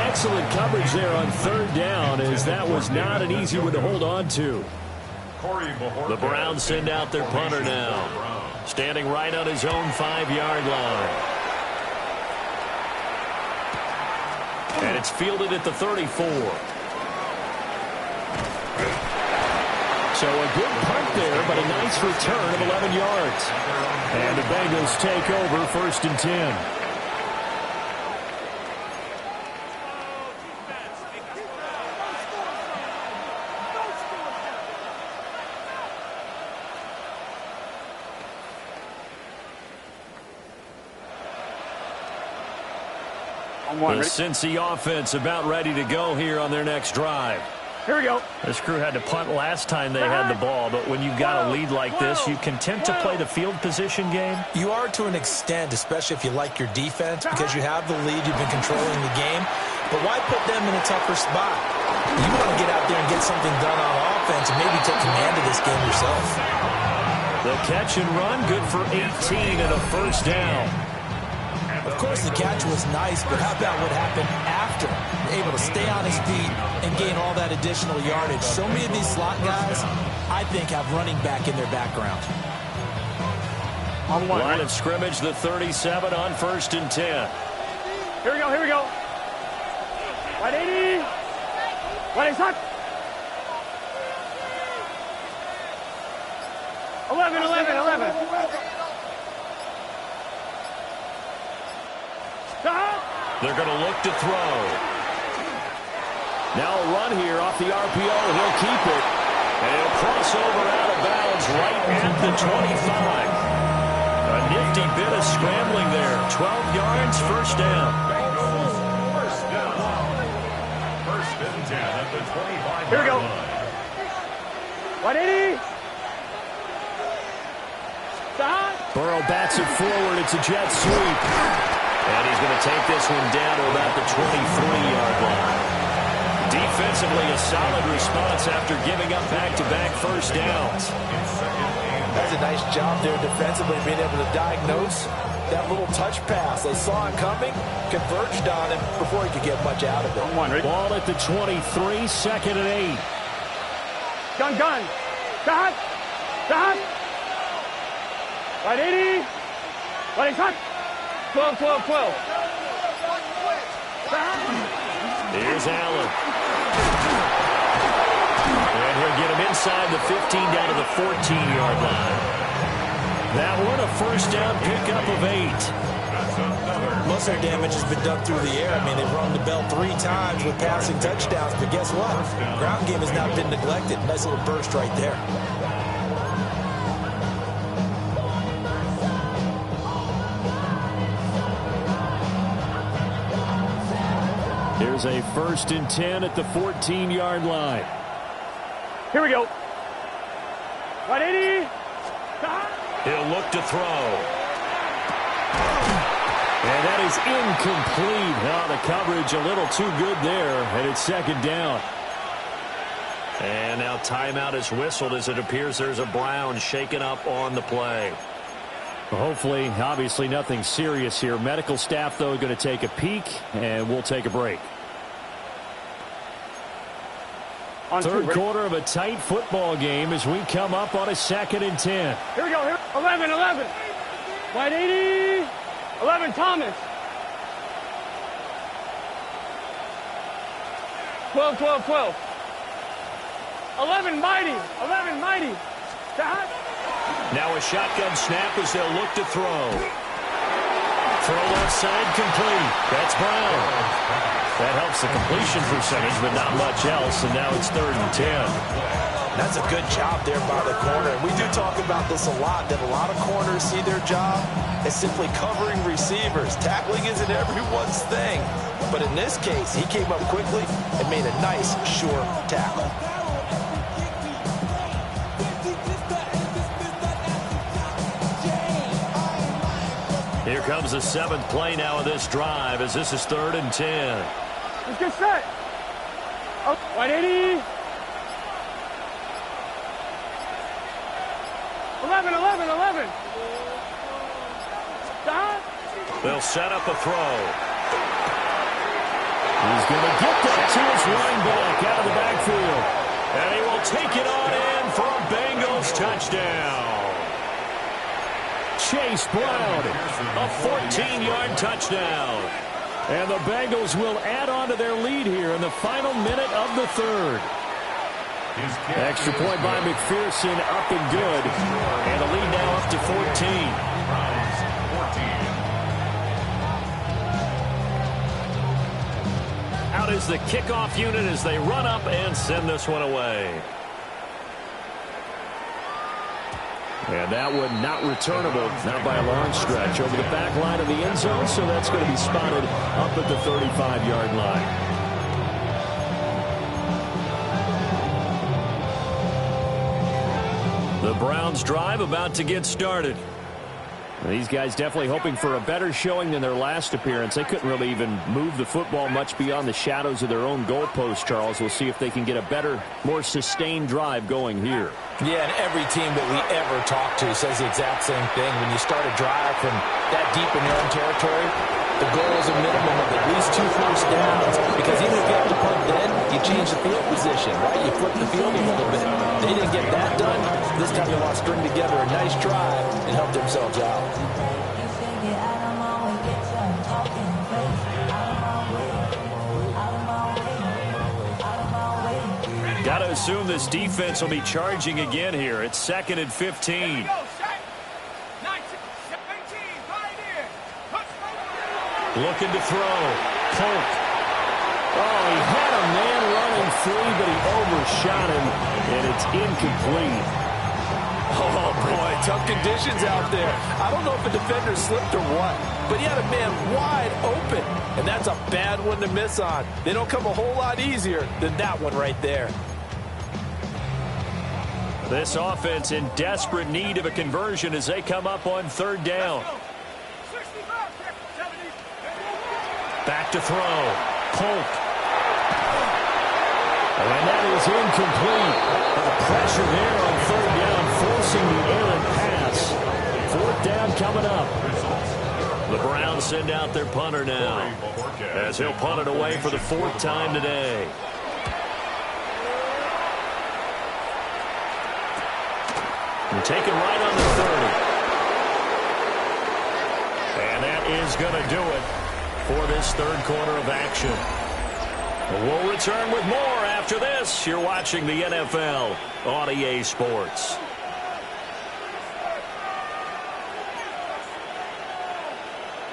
S2: Excellent coverage there on 3rd down, as that was not an easy one to hold on to. The Browns send out their punter now, standing right on his own 5-yard line. And it's fielded at the 34. So a good punt there, but a nice return of 11 yards. And the Bengals take over 1st and 10. The Cincy offense about ready to go here on their next drive.
S3: Here we go.
S2: This crew had to punt last time they had the ball, but when you've got a lead like this, you content to play the field position game?
S4: You are to an extent, especially if you like your defense, because you have the lead, you've been controlling the game. But why put them in a tougher spot? You want to get out there and get something done on offense and maybe take command of this game yourself.
S2: The catch and run, good for 18 and a 1st down.
S4: Of course, the catch was nice, but how about what happened after? Able to stay on his feet and gain all that additional yardage. So many of these slot guys, I think, have running back in their background.
S2: Line of scrimmage, the 37 on 1st and 10.
S3: Here we go, here we go. 180. 180. 11.
S2: They're going to look to throw. Now a run here off the RPO. He'll keep it. And he'll cross over out of bounds right at the 25. A nifty bit of scrambling there. 12 yards, 1st down.
S5: First down. 1st and 10 at the 25.
S3: Here we go. 180.
S2: Burrow bats it forward. It's a jet sweep. And he's going to take this one down to about the 23-yard line. Defensively, a solid response after giving up back-to-back first downs.
S4: That's a nice job there defensively, being able to diagnose that little touch pass. They saw it coming, converged on him before he could get much out of it.
S1: Ball at the 23, second and 8.
S3: Gun. Dot. Right 80. Right hot. 12.
S2: Here's Allen. And he'll get him inside the 15 down to the 14-yard line. That one, a first down pickup of 8.
S4: Most of their damage has been done through the air. I mean, they've rung the bell 3 times with passing touchdowns, but guess what? Ground game has not been neglected. Nice little burst right there.
S1: Here's a first and 10 at the 14-yard line.
S3: Here we go. Right 80.
S2: He'll look to throw.
S1: And that is incomplete. Oh, the coverage a little too good there, and it's second down.
S2: And now timeout is whistled as it appears there's a Brown shaken up on the play.
S1: Hopefully, obviously nothing serious here. Medical staff, though, going to take a peek, and we'll take a break. Third quarter of a tight football game as we come up on a second and 10.
S3: Here we go. 11. Right 80. 11, Thomas. 12. 11, Mighty. Dot.
S2: Now a shotgun snap as they'll look to throw. Throw left side complete. That's Brown. That helps the completion percentage, but not much else, and now it's third and 10.
S4: That's a good job there by the corner. We do talk about this a lot, that a lot of corners see their job as simply covering receivers. Tackling isn't everyone's thing. But in this case, he came up quickly and made a nice, sure tackle.
S2: Here comes the 7th play now of this drive as this is third and 10.
S3: Let's get set. Oh, 180. 11. Stop.
S2: They'll set up a throw.
S1: He's going to get that to his running back out of the backfield.
S2: And he will take it on in for a Bengals touchdown.
S1: Chase Brown,
S2: a 14-yard touchdown.
S1: And the Bengals will add on to their lead here in the final minute of the third. Extra point by McPherson, up and good.
S2: And the lead now up to 14. Out is the kickoff unit as they run up and send this one away.
S1: And that one not returnable, not by a long stretch, over the back line of the end zone, so that's going to be spotted up at the 35-yard line.
S2: The Browns drive about to get started.
S1: These guys definitely hoping for a better showing than their last appearance. They couldn't really even move the football much beyond the shadows of their own goalpost, Charles. We'll see if they can get a better, more sustained drive going here.
S4: Yeah, and every team that we ever talk to says the exact same thing. When you start a drive from that deep in your own territory, the goal is a minimum of at least 2 first downs. Because even if you have to punt then, you change the field position, right? You flip the field a little bit. They didn't get that done. This time they want to string together a nice drive and help themselves out.
S2: Got to assume this defense will be charging again here. It's second and 15. Looking to throw. Polk.
S1: Oh, he had a man running free, but he overshot him, and it's incomplete.
S4: Oh, boy, tough conditions out there. I don't know if a defender slipped or what, but he had a man wide open, and that's a bad one to miss on. They don't come a whole lot easier than that one right there.
S2: This offense in desperate need of a conversion as they come up on third down. Back to throw. Polk.
S1: And that is incomplete. The pressure there on third down, forcing the errant pass. Fourth down coming up.
S2: The Browns send out their punter now, as he'll punt it away for the fourth time today. And taken right on the 30. And that is going to do it for this third quarter of action. We'll return with more after this. You're watching the NFL on EA Sports.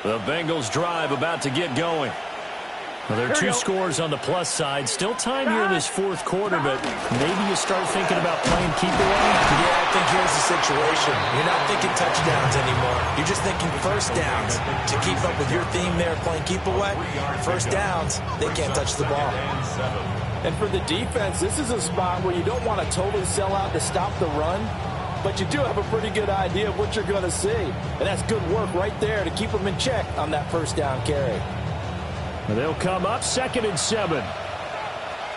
S2: The Bengals drive about to get going. Well, there are two scores on the plus side. Still time here in this fourth quarter, but maybe you start thinking about playing keep away.
S4: Yeah, I think here's the situation. You're not thinking touchdowns anymore. You're just thinking first downs. To keep up with your theme there, playing keep away, first downs, they can't touch the ball.
S7: And for the defense, this is a spot where you don't want to totally sell out to stop the run, but you do have a pretty good idea of what you're going to see. And that's good work right there to keep them in check on that first down carry.
S1: They'll come up 2nd and 7.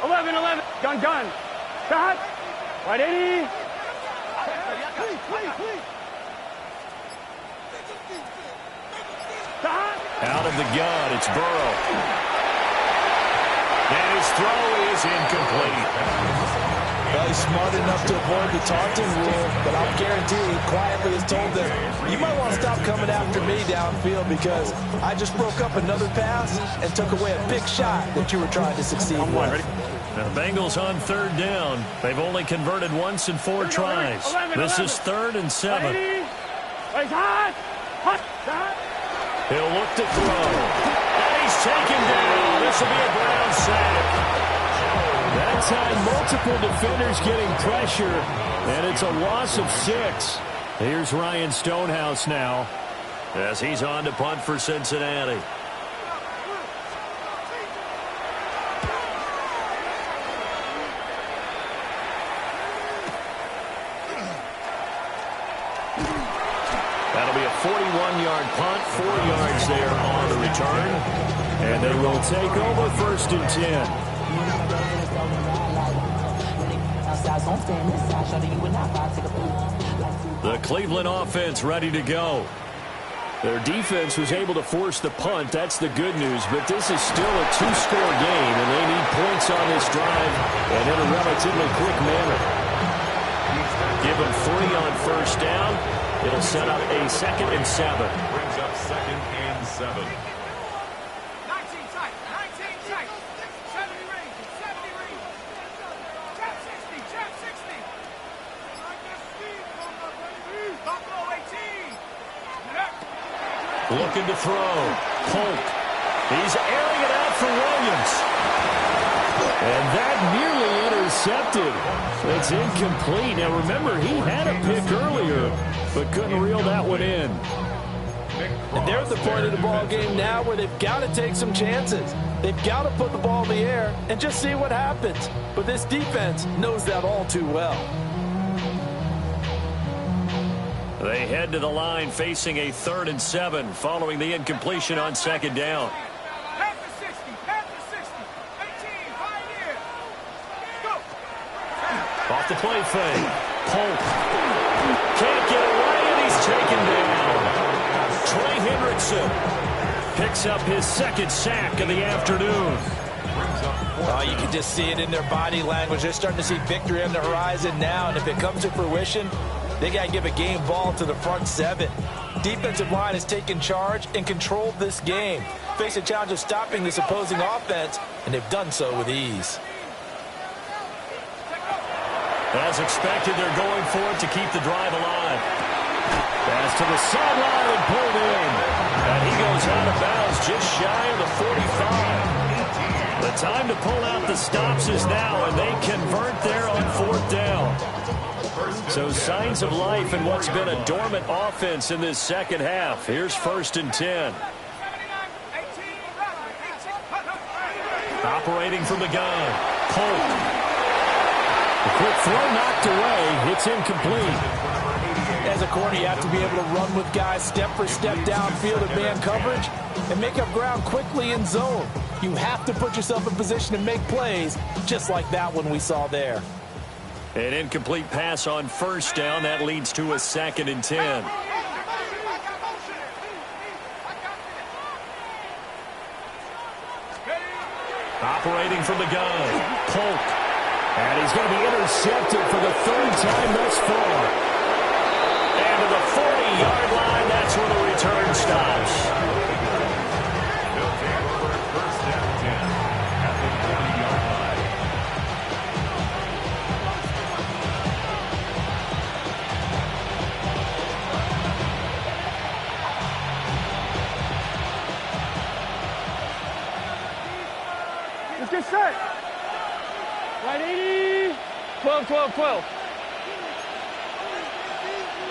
S3: 11. Gun. Stop. Right 80.
S2: Out of the gun, it's Burrow. And his throw is incomplete.
S4: Well, he's smart enough to avoid the taunting rule, but I'll guarantee he quietly has told them, you might want to stop coming after me downfield because I just broke up another pass and took away a big shot that you were trying to succeed with.
S2: Now the Bengals on third down. They've only converted once in 4 tries. This is 3rd and 7. He'll look to throw. And he's taken down. This will be a Brown sack.
S1: That time, multiple defenders getting pressure, and it's a loss of 6. Here's Ryan Stonehouse now,
S2: as he's on to punt for Cincinnati. That'll be a 41-yard punt, 4 yards there on the return.
S1: And they will take over 1st and 10.
S2: The Cleveland offense ready to go.
S1: Their defense was able to force the punt. That's the good news. But this is still a 2-score game, and they need points on this drive and in a relatively quick manner.
S2: Give them 3 on first down. It'll set up a 2nd and 7.
S5: Brings up 2nd and 7.
S3: 19 tight. 70 range. Jab 60. Buffalo 18.
S2: Looking to throw. Polk. He's airing it out for Williams.
S1: And that nearly intercepted. It's incomplete. Now, remember, he had a pick earlier, but couldn't reel that one in.
S7: And they're at the point of the ball game now where they've got to take some chances. They've got to put the ball in the air and just see what happens. But this defense knows that all too well.
S2: They head to the line facing a 3rd and 7 following the incompletion on 2nd down.
S3: Half to 60. 18. 5 years. Go.
S2: Off the play fake. Polk. Can't get away, and he's taken down. Trey Hendrickson picks up his 2nd sack of the afternoon.
S4: Oh, you can just see it in their body language. They're starting to see victory on the horizon now, and if it comes to fruition, they got to give a game ball to the front 7. Defensive line has taken charge and controlled this game. Face a challenge of stopping this opposing offense, and they've done so with ease.
S2: As expected, they're going for it to keep the drive alive. Pass to the sideline and pulled in. And he goes out of bounds just shy of the 45. The time to pull out the stops is now, and they convert there on 4th down. So signs of life in what's been a dormant offense in this second half. Here's 1st and 10. Operating from the gun. Polk.
S1: The quick throw knocked away. It's incomplete.
S4: As a corner, you have to be able to run with guys step for step downfield in man coverage and make up ground quickly in zone.
S7: You have to put yourself in position to make plays, just like that one we saw there.
S2: An incomplete pass on first down. That leads to a 2nd and 10. Operating from the gun, Polk.
S1: And he's going to be intercepted for the 3rd time thus far.
S2: And to the 40-yard line, that's where the return stops.
S5: They'll take over first down 10 at the 40-yard line.
S3: Let's get set. Right 80. 12, 12, 12.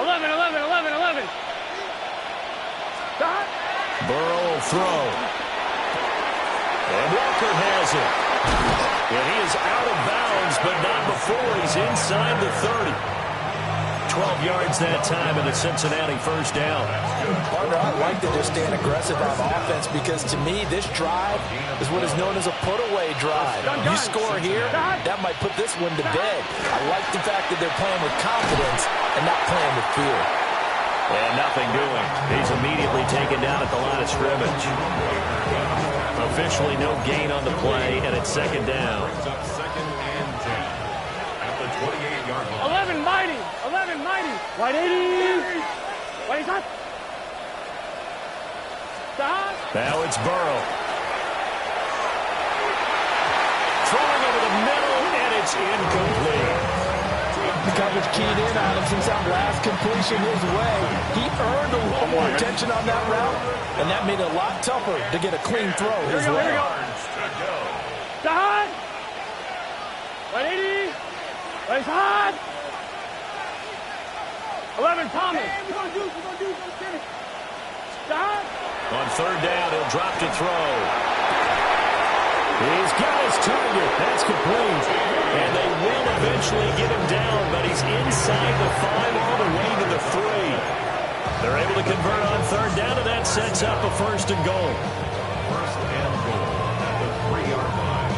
S3: 11, 11, 11, 11. Stop.
S2: Burrow will throw. And Walker has it. And he is out of bounds, but not before he's inside the 30. 12 yards that time, and a Cincinnati first down.
S7: Partner, I like to just stand aggressive on offense because, to me, this drive is what is known as a put-away drive. You score here, that might put this one to bed. I like the fact that they're playing with confidence and not playing with fear.
S2: And nothing doing. He's immediately taken down at the line of scrimmage. Officially no gain on the play, and it's 2nd down.
S5: Brings up 2nd and 10 at the 28-yard line.
S3: 11, mighty. 11, mighty. Right 80. Right hot. Stop.
S2: Now it's Burrow. Throwing over the middle, and it's incomplete.
S7: The coverage keyed in on him since that last completion his way. He earned a little more attention on that route, and that made it a lot tougher to get a clean throw his way.
S3: Here we go. Stop. Right 80. Right hot. 11, Thomas. We're going to do it. Stop.
S2: On 3rd down, he'll drop to throw.
S1: He's got his target. That's complete.
S2: And they will eventually get him down, but he's inside the 5 all the way to the 3. They're able to convert on 3rd down, and that sets up a 1st and goal.
S5: 1st and goal at the 3-yard line.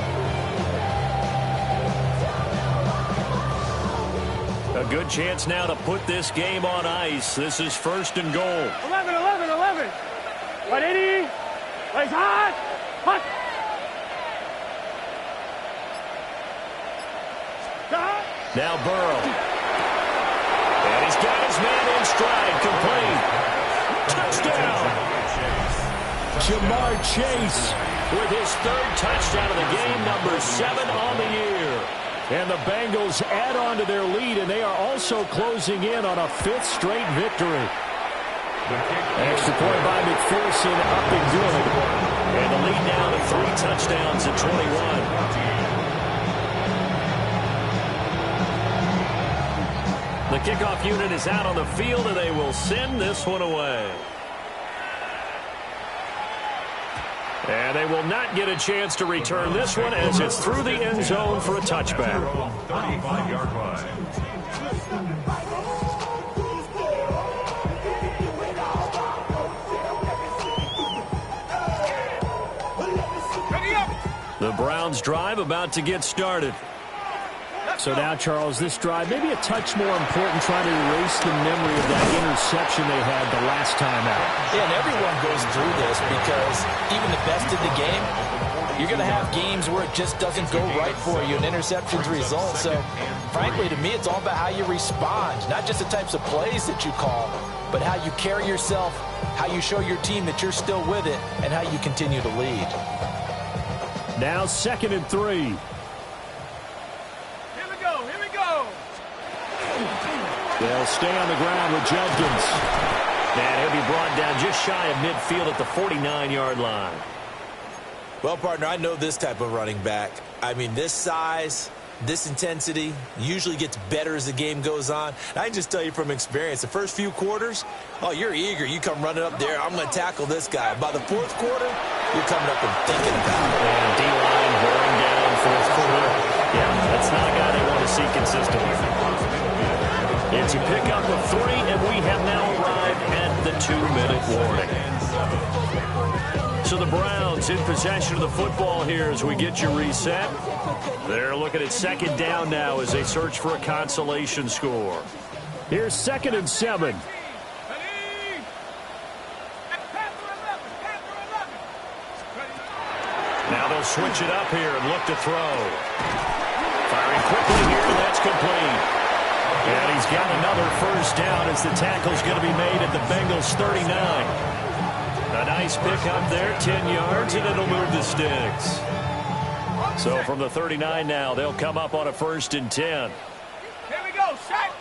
S2: A good chance now to put this game on ice. This is 1st and goal.
S3: 11, 11, 11. Right 80. Right hot. Hot. Stop.
S2: Now Burrow. And he's got his man in stride, complete. Touchdown.
S1: Jamar Chase
S2: With his 3rd touchdown of the game, number 7 on the year.
S1: And the Bengals add on to their lead, and they are also closing in on a 5th straight victory. Extra point by McPherson, up and good.
S2: And the lead now to 3 touchdowns at 21. The kickoff unit is out on the field, and they will send this one away. And they will not get a chance to return this one as it's through the end zone for a touchback.
S5: 35-yard line.
S2: The Browns drive about to get started.
S1: So now, Charles, this drive maybe a touch more important, trying to erase the memory of that interception they had the last time out.
S7: Yeah, and everyone goes through this because even the best in the game, you're going to have games where it just doesn't go right for you, and interceptions result. So, frankly, to me, it's all about how you respond, not just the types of plays that you call, but how you carry yourself, how you show your team that you're still with it, and how you continue to lead.
S1: Now 2nd and 3. They'll stay on the ground with Judkins.
S2: And he'll be brought down just shy of midfield at the 49-yard line.
S4: Well, partner, I know this type of running back. I mean, this size, this intensity usually gets better as the game goes on. And I can just tell you from experience, the first few quarters, oh, you're eager. You come running up there, I'm going to tackle this guy. By the 4th quarter, you're coming up and thinking about it.
S2: And D-line wearing down 4th quarter. Yeah, that's not a guy they want to see consistently. It's a pickup of 3, and we have now arrived at the 2-minute warning. So the Browns in possession of the football here as we get you reset. They're looking at second down now as they search for a consolation score.
S1: Here's 2nd and 7.
S2: Now they'll switch it up here and look to throw. Firing quickly here, and that's complete. And he's got another first down as the tackle's going to be made at the Bengals 39. A nice pickup there, 10 yards, and it'll move the sticks. So from the 39 now, they'll come up on a 1st and 10.
S3: Here we go, sack.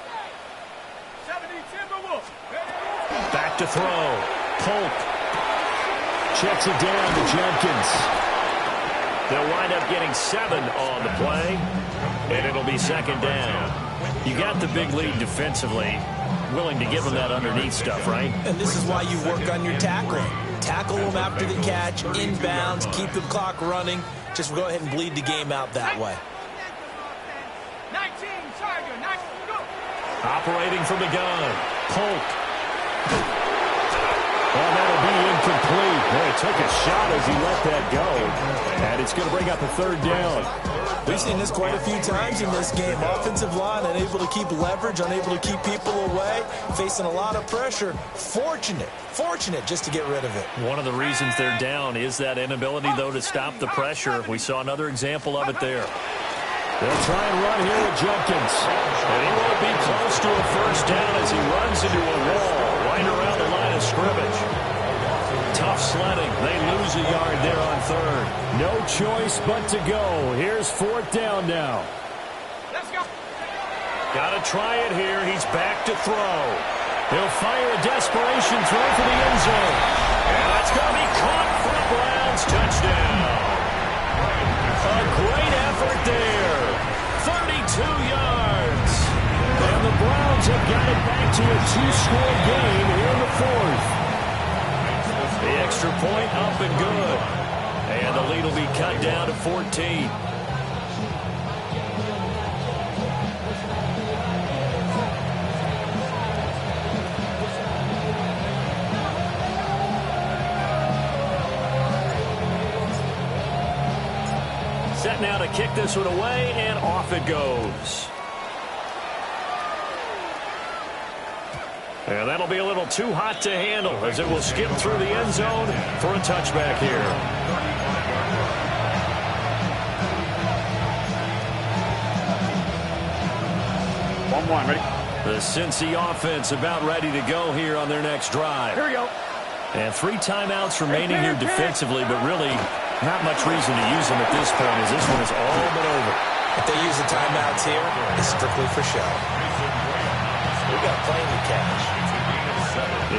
S3: 70 Timberwolves.
S2: Back to throw. Polk.
S1: Checks it down to Jenkins.
S2: They'll wind up getting 7 on the play, and it'll be 2nd down. You got the big lead defensively, willing to give them that underneath stuff, right?
S4: And this is why you work on your tackling. Tackle them after the catch, inbounds, keep the clock running. Just go ahead and bleed the game out that way.
S3: 19, Tiger, 19, go.
S2: Operating from the gun. Polk.
S1: Well, that'll be incomplete. Boy, he took a shot as he let that go. And it's going to bring up a 3rd down.
S4: We've seen this quite a few times in this game. Offensive line unable to keep leverage, unable to keep people away, facing a lot of pressure. Fortunate just to get rid of it.
S2: One of the reasons they're down is that inability, though, to stop the pressure. We saw another example of it there.
S1: They'll try and run here with Jenkins.
S2: And he won't be close to a first down as he runs into a wall right around the line of scrimmage. Tough sledding. They lose a yard there on 3rd.
S1: No choice but to go. Here's 4th down now.
S3: Let's go.
S2: Got to try it here. He's back to throw. He'll fire a desperation throw for the end zone. And that's going to be caught for the Browns. Touchdown. A great effort there. 32 yards.
S1: And the Browns have got it back to a 2-score game here in the 4th.
S2: The extra point up and good. And the lead will be cut down to 14. Set now to kick this one away, and off it goes. And that'll be a little too hot to handle as it will skip through the end zone for a touchback here.
S3: One, ready?
S2: The Cincy offense about ready to go here on their next drive.
S3: Here we go.
S2: And 3 timeouts remaining here defensively, but really not much reason to use them at this point as this one is all but over.
S4: If they use the timeouts here, it's strictly for show. We got playing to catch.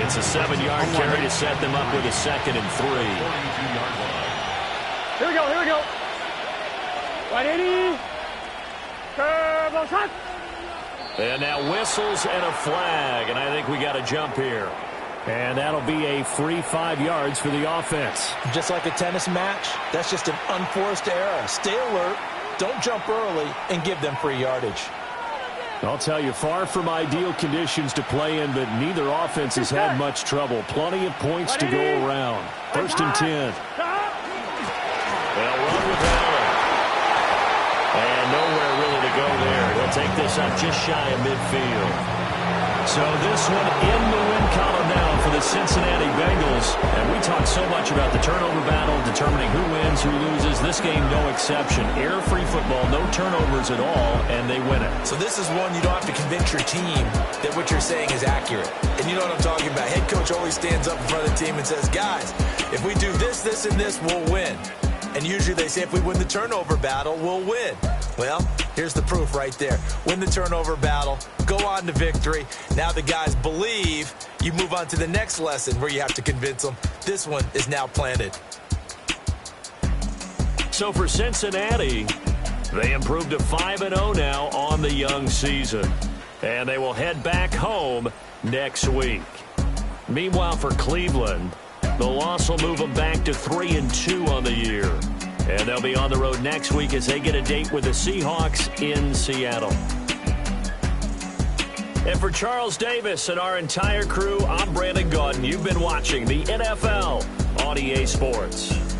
S2: It's a 7-yard carry to set them up with a 2nd and 3.
S3: Here we go. 180. Curve, shot.
S2: And now whistles and a flag, and I think we got a jump here.
S1: And that'll be a free 5 yards for the offense.
S4: Just like a tennis match, that's just an unforced error. Stay alert, don't jump early, and give them free yardage.
S1: I'll tell you, far from ideal conditions to play in, but neither offense has had much trouble. Plenty of points to go around. 1st and 10.
S2: They'll run with Allen. And nowhere really to go there. He'll take this up just shy of midfield. So this one in the win column now for the Cincinnati Bengals. And we talk so much about the turnover battle, determining who wins, who loses. This game, no exception. Error-free football, no turnovers at all, and they win it.
S4: So this is one you don't have to convince your team that what you're saying is accurate. And you know what I'm talking about. Head coach always stands up in front of the team and says, guys, if we do this, this, and this, we'll win. And usually they say if we win the turnover battle, we'll win. Well, here's the proof right there. Win the turnover battle, go on to victory. Now the guys believe. You move on to the next lesson where you have to convince them. This one is now planted.
S2: So for Cincinnati, they improved to 5-0 now on the young season. And they will head back home next week. Meanwhile, for Cleveland, the loss will move them back to 3-2 on the year. And they'll be on the road next week as they get a date with the Seahawks in Seattle. And for Charles Davis and our entire crew, I'm Brandon Gaudin. You've been watching the NFL on EA Sports.